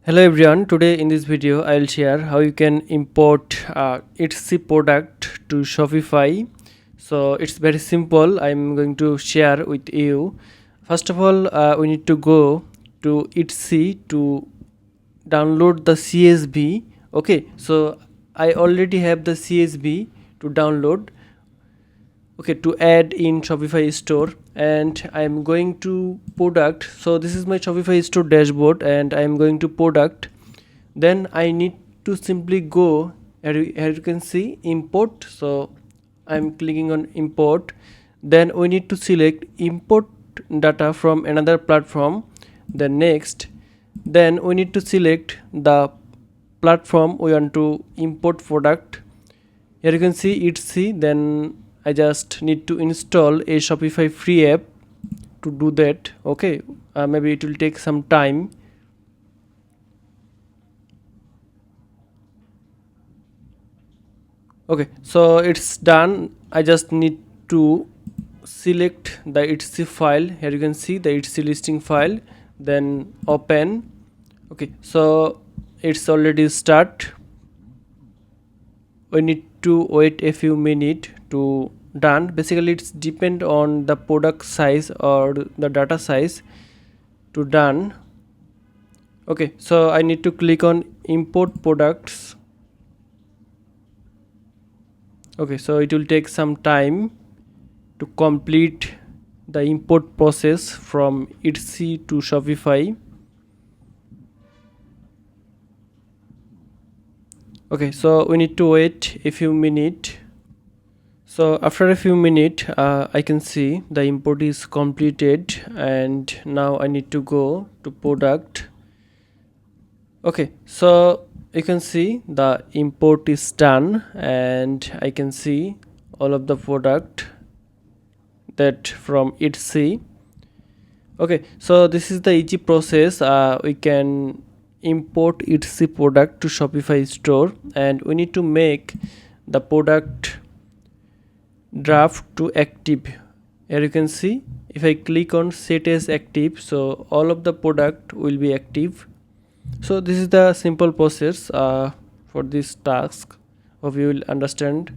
Hello everyone, today in this video I'll share how you can import Etsy product to Shopify. So it's very simple. I'm going to share with you. First of all, we need to go to Etsy to download the CSV. Okay, so I already have the CSV to download, okay, to add in Shopify store, and I am going to product. So this is my Shopify store dashboard and I am going to product. Then I need to simply go here you can see import. So I'm clicking on import. Then we need to select import data from another platform. Then next, then we need to select the platform we want to import product. Here you can see Etsy. Then I just need to install a Shopify free app to do that. Okay, maybe it will take some time. Okay, so it's done. I just need to select the Etsy file. Here you can see the Etsy listing file, then open. Okay, so it's already start. We need to wait a few minutes to done. Basically it's depend on the product size or the data size to done. Okay, so I need to click on import products. Okay, so it will take some time to complete the import process from Etsy to Shopify. Okay, so we need to wait a few minutes. So after a few minutes, I can see the import is completed, and now I need to go to product. Okay, so you can see the import is done, and I can see all of the product that from Etsy. Okay, so this is the easy process. We can import Etsy product to Shopify store, and we need to make the product draft to active. Here you can see if I click on set as active, so all of the product will be active. So this is the simple process for this task. Hope you will understand.